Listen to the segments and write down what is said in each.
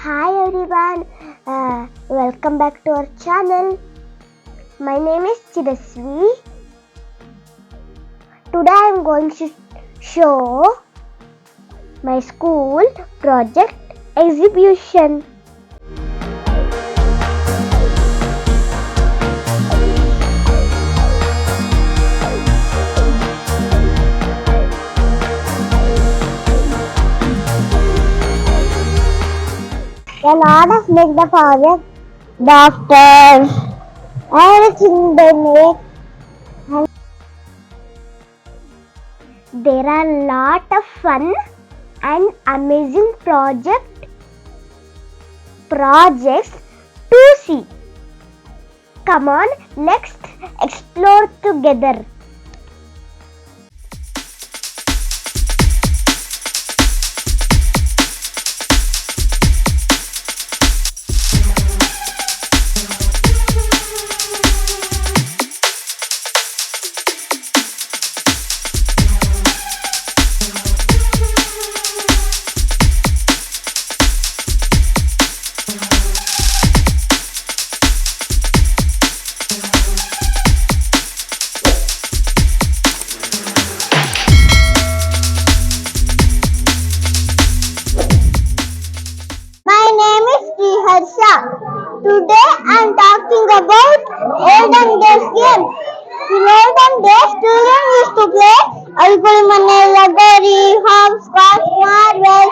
Hi everyone, welcome back to our channel. My name is Chidasvi. Today I am going to show my school project exhibition. A lot of make the project doctors, everything they make. And there are a lot of fun and amazing projects to see. Come on, let's explore together. Today I am talking about olden days games. In olden days, children used to play Algulmane, Lagori, hopscotch, marble,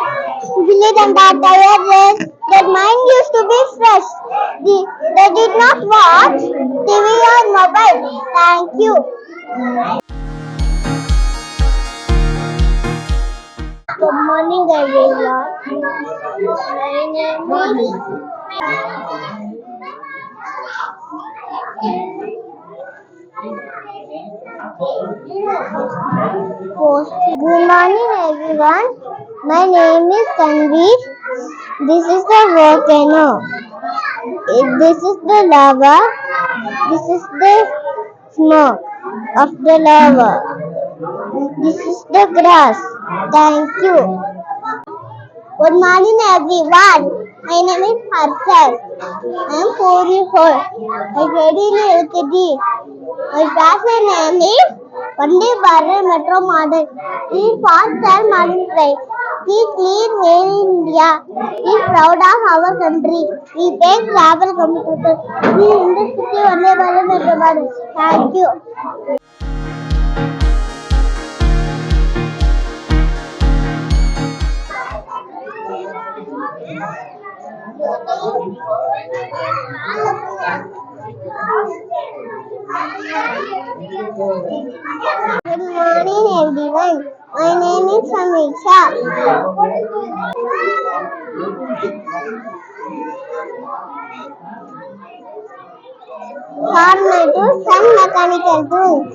village and tire race. Their mind used to be fresh. They did not watch TV or mobile. Thank you. Good morning, everyone. My name is Good morning, everyone. My name is Tanveer. This is the volcano. This is the lava. This is the smoke of the lava. This is the grass. Thank you. Good morning, everyone. My name is Harshad. I am 4 years old. I study in LKG. My classmate name is Vande Bharat Metro Model. He is fast and modern train. We clean air in India. We are proud of our country. We take travel computers. We in the city Vande Bharat Metro Model. Thank you. Good morning, everyone. My name is Samiksha. Farm tools and mechanical tools.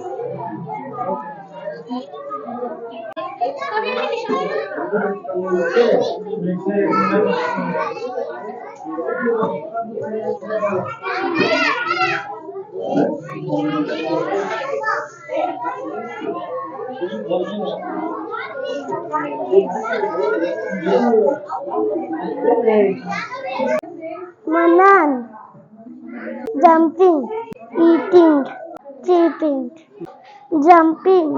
Manan, jumping, eating, cheating, jumping.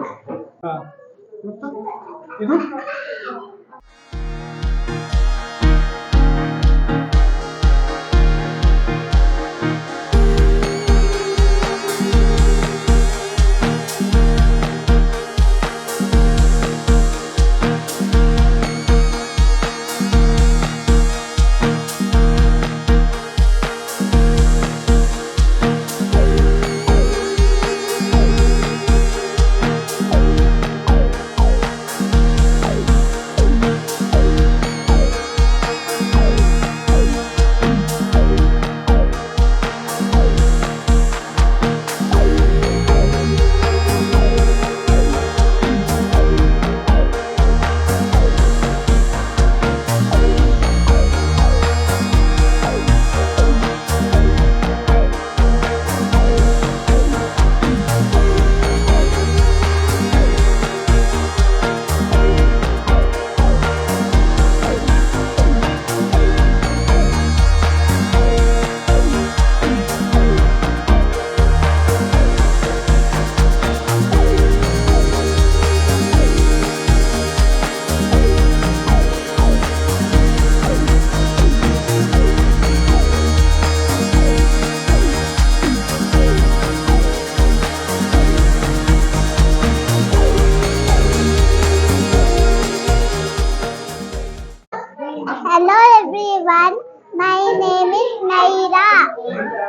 Hello everyone, my name is Naira.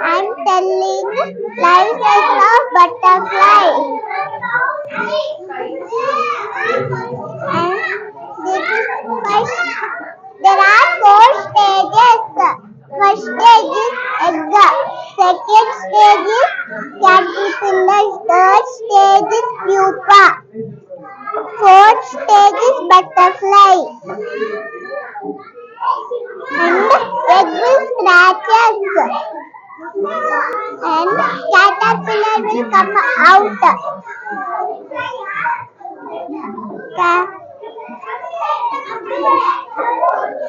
I'm telling life cycle of butterfly. And this is first, there are 4 stages. First stage is egg. Second stage is caterpillar. Third stage is pupa. Fourth stage is butterfly. And egg will scratches. And caterpillar will come out.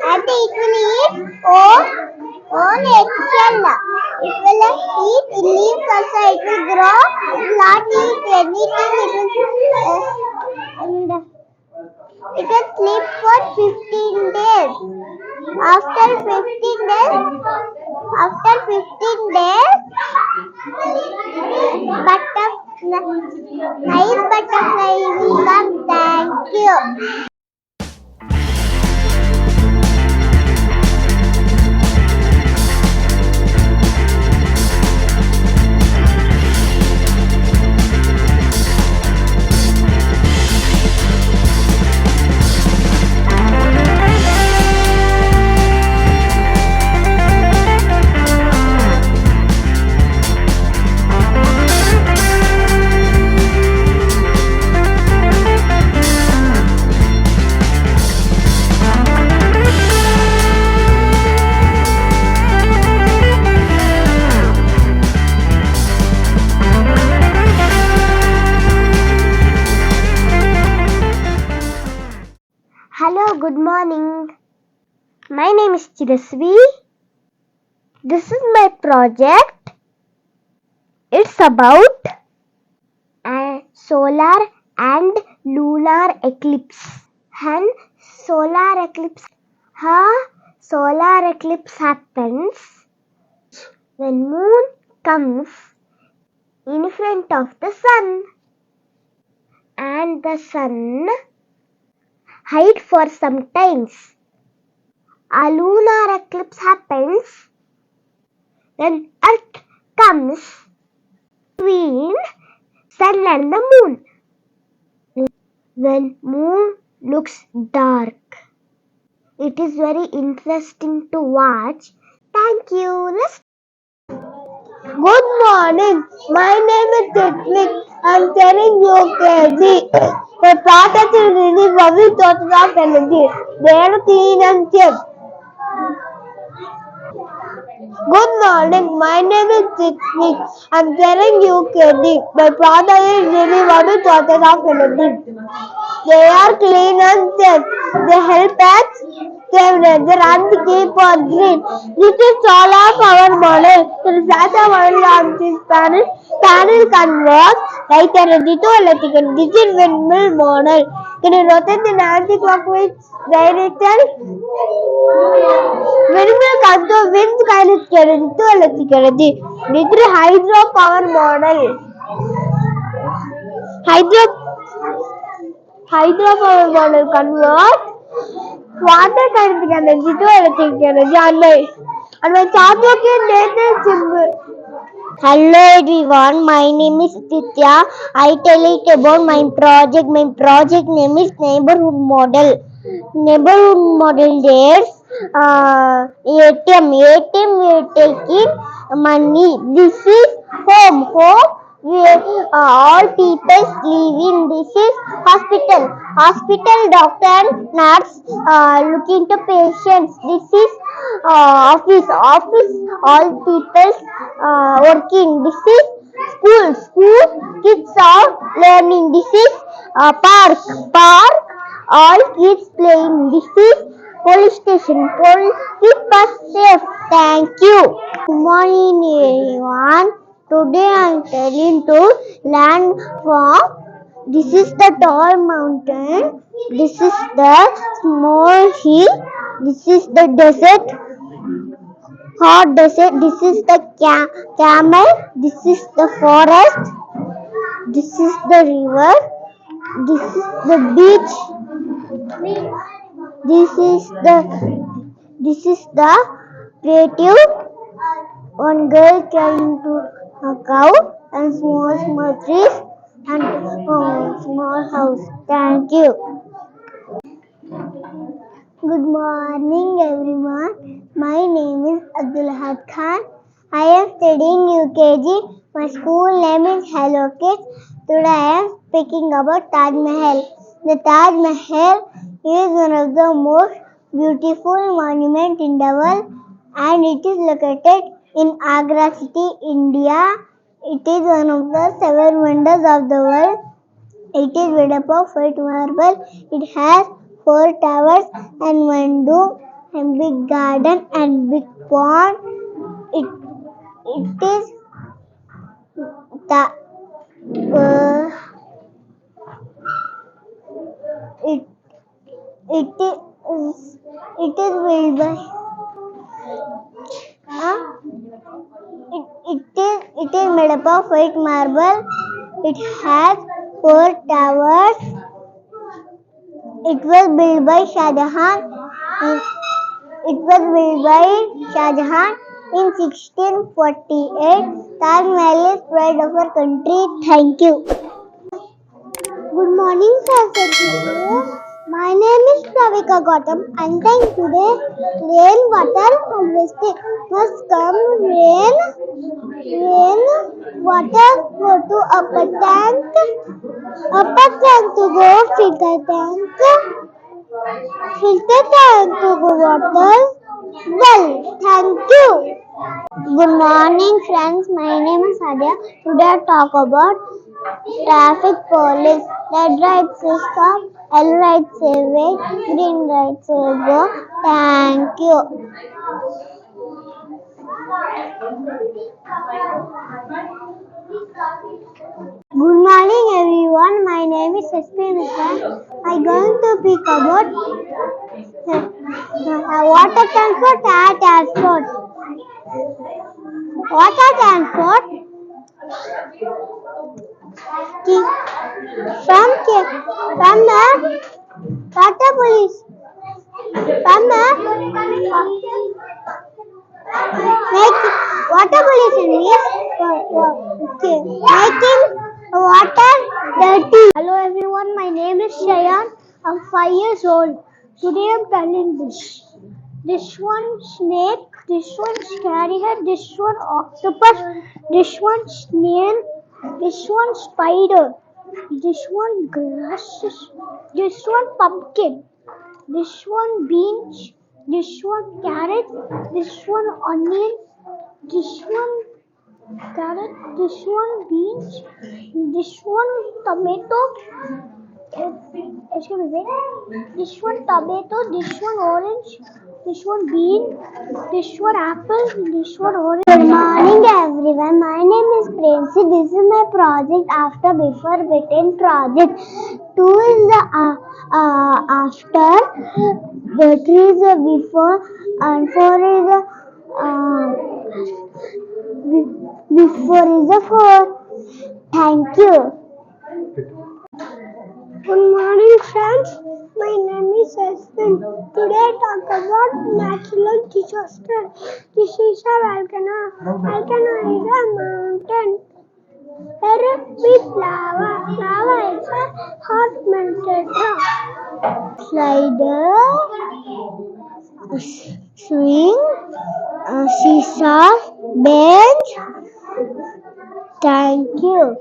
And it will eat own eggshell. It will eat leaves also. It will grow. It will not eat anything. And it will sleep for 15 days. After 15 days, nice butterfly will come. Thank you. Hello, good morning. My name is Chirasvi. This is my project. It's about a solar and lunar eclipse. And solar eclipse happens when moon comes in front of the sun and the sun hide for some times. A lunar eclipse happens when Earth comes between sun and the moon. When moon looks dark. It is very interesting to watch. Thank you. Good morning. My name is Ritwik. I'm telling you KG. The process is really very total of energy. They are clean and cheap. Good morning. My name is Ritwik. I'm telling you KG. The process is really very total of energy. They are clean and safe. They help us save nature and keep on green. This is all of our model. The flash of our launching panel converts light energy to electric energy. This is windmill model. Can you rotate in anti-clockwise direction? Windmill converts wind kinetic energy to electric energy. This is hydropower model. Hydropower model converts water kinetic energy to electric energy. And my chalk is nature symbol. Hello everyone, my name is Titya. I tell it about my project. My project name is Neighborhood Model. Neighborhood Model is ATM. ATM will take in money. This is home. Where all people live in. This is hospital. Hospital doctor and nurse look into patients. This is office. Office all people working. This is school kids are learning. This is park all kids playing. This is police station. Police keep us safe. Thank you. Good morning everyone. Today I am telling to landform. This is the tall mountain. This is the small hill. This is the desert. Hot desert. This is the camel. This is the forest. This is the river. This is the beach. This is the This is the creative. One girl carrying to a cow and small trees and small house. Thank you. Good morning, everyone. My name is Abdulahad Khan. I am studying UKG. My school name is Hello Kids. Today I am speaking about Taj Mahal. The Taj Mahal is one of the most beautiful monuments in the world, and it is located in Agra city, India. It is one of the 7 wonders of the world. It is made up of white marble. It has 4 towers and 1 dome and big garden and big pond. It is the it it is built by it is made up of white marble. It has 4 towers. It was built by Shah Jahan. It was built by Shah Jahan in 1648. Taj Mahal is pride of our country. Thank you. Good morning, sir. My name is Pravika Gautam, and then today rain water harvesting must come. Rain water go to upper tank to go filter tank to go water well. Thank you. Good morning, friends. My name is Sadia. Today I talk about traffic police. Red light says stop, yellow light say wait, green light say go. Thank you. Good morning, everyone. My name is SP Mishra. I'm going to speak about water transport and transport. Water transport from the water police from the water pollution is making water dirty. Hello everyone, my name is Shayan. I'm 5 years old. Today I'm telling this. This one snake, this one scary head, this one octopus, this one snail, this one spider, this one grass, this one pumpkin, this one beans, this one carrot, this one onion, this one carrot, this one beans, this one tomato, this one tomato, this one orange, this one bean, this one apple, this one orange. Good morning everyone, my name is Princy. This is my project after before written project. 2 is the after, the 3 is the before, and 4 is the before is the 4. Thank you. Good morning friends, my name is Espen. Today I talk about natural disaster. This is a volcano. Volcano is a mountain with lava. Lava is a hot melted rock. Slider, swing, seesaw, bench. Thank you.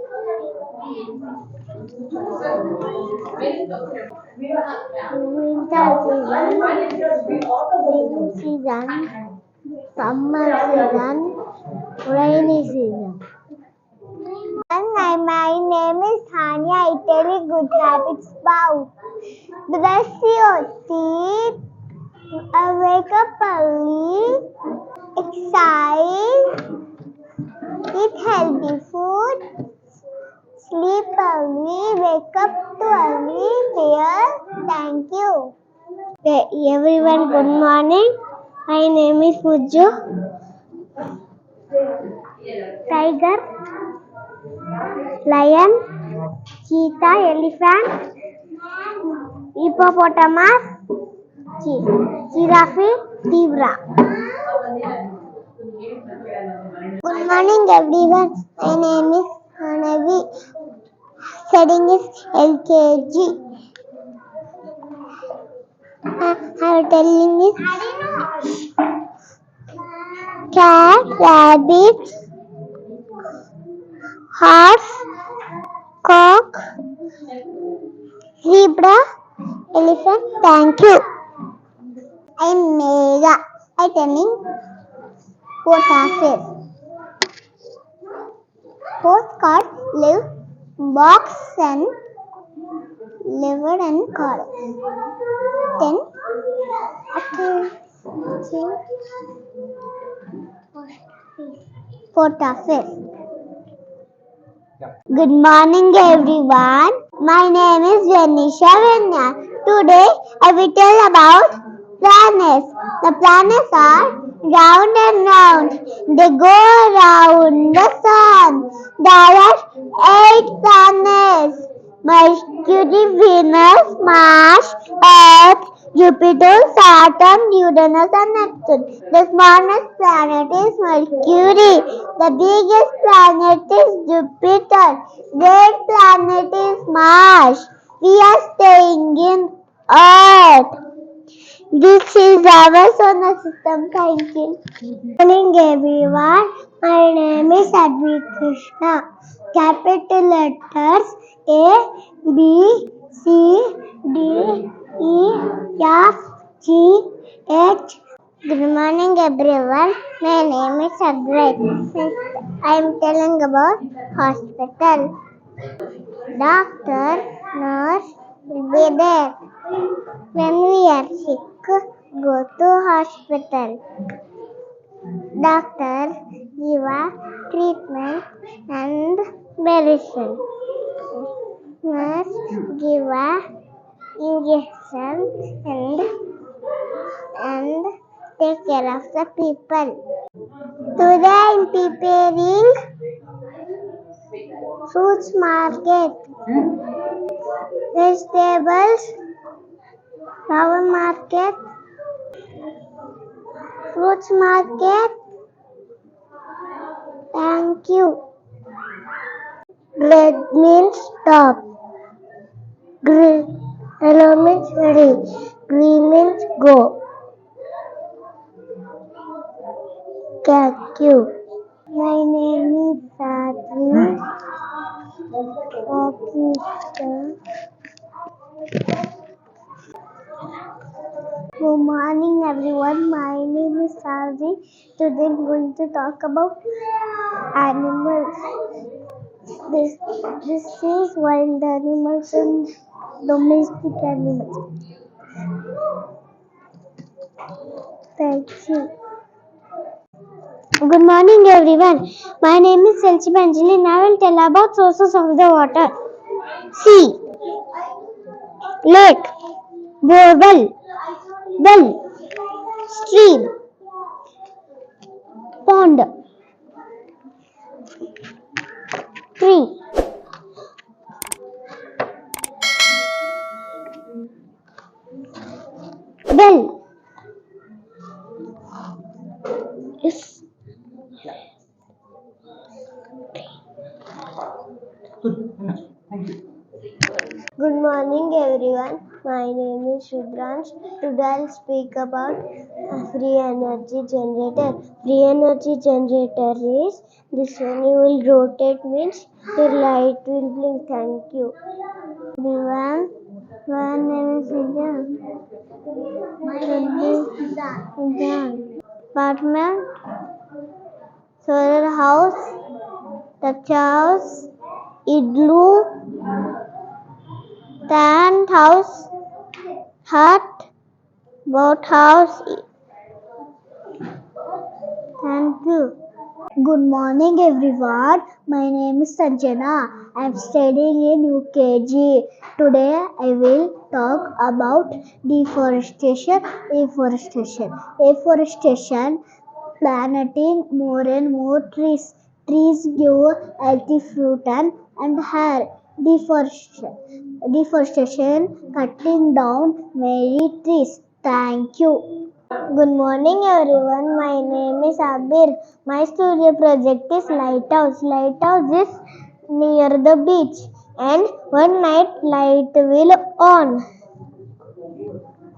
Winter season, summer season, rainy season. My name is Tanya. I tell you good habits about. Brush your teeth, wake up early, exercise, eat healthy food, sleep early, wake up too early, prayer. Thank you. Okay, everyone, good morning. My name is Mujju. Tiger, lion, cheetah, elephant, hippopotamus, giraffe, Zebra. Good morning everyone. My name is Hanavi. Studying is LKG. Our telling is cat, rabbit, horse, cock, zebra, elephant. Thank you. I'm Mega. I telling postcards. Postcard live box and liver and card. Then postoffice. Good morning everyone. My name is Janisha Venya. Today I will tell about planets. The planets are round and round. They go around the sun. There are 8 planets. Mercury, Venus, Mars, Earth, Jupiter, Saturn, Uranus and Neptune. The smallest planet is Mercury. The biggest planet is Jupiter. Red planet is Mars. We are staying in Earth. This is our solar system. Thank you. Good morning everyone. My name is Advi Krishna. Capital letters A, B, C, D, E, F, G, H. Good morning everyone. My name is Advait. I am telling about hospital. Doctor, nurse will be there. When we are sick, go to hospital. Doctor give a treatment and medicine. Nurse give a injection and take care of the people. Today I am preparing fruits market, vegetables, flower market, fruits market. Thank you. Red means stop. Yellow means ready. Green means go. Thank you. My name is Sadhvi. Good morning everyone. My name is Sadhvi. Today I'm going to talk about animals. This is wild animals and domestic animals. Thank you. Good morning everyone. My name is Selchi Banjali and I will tell about sources of the water. Sea, lake, borewell, well, stream, pond, tree, well. Yes. Good morning everyone. My name is Shudransh. Today I'll speak about a free energy generator. Free energy generator is this one. You will rotate means your light will blink. Thank you. Everyone, my name is Vivian. My name is Vivian. Apartment, solar house, Dutch house, igloo, tent house, hut, boat house. Thank you. Good morning everyone. My name is Sanjana. I am studying in UKG. Today I will talk about deforestation. Afforestation, planting more and more trees. Trees give healthy fruit and hair. Deforestation, cutting down many trees. Thank you. Good morning everyone. My name is Abir. My studio project is Lighthouse. Lighthouse is near the beach and one night light will on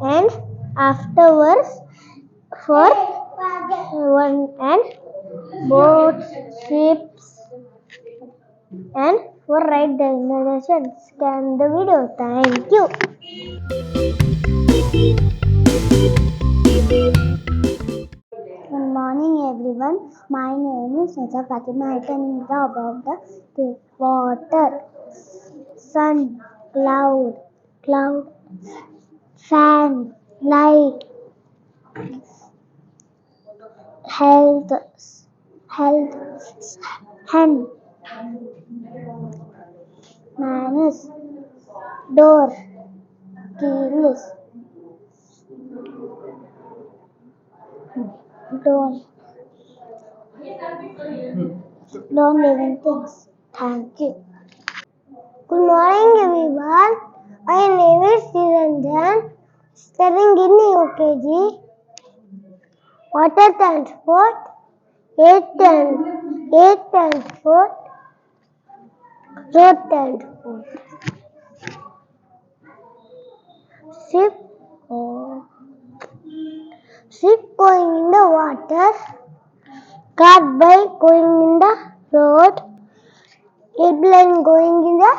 and afterwards for one and boats, ships and for right destination. Scan the video. Thank you. Good morning everyone. My name is Nisa Fatima. I can talk about the water, sun, cloud, fan, light, health, hand, manners, door, keys, don't, don't living things. Thank you. Good morning everyone. My name is Niranjan, studying in UKG. Water transport, air transport, road transport, ship, oh, ship going in the water, car bike going in the road, airplane going in the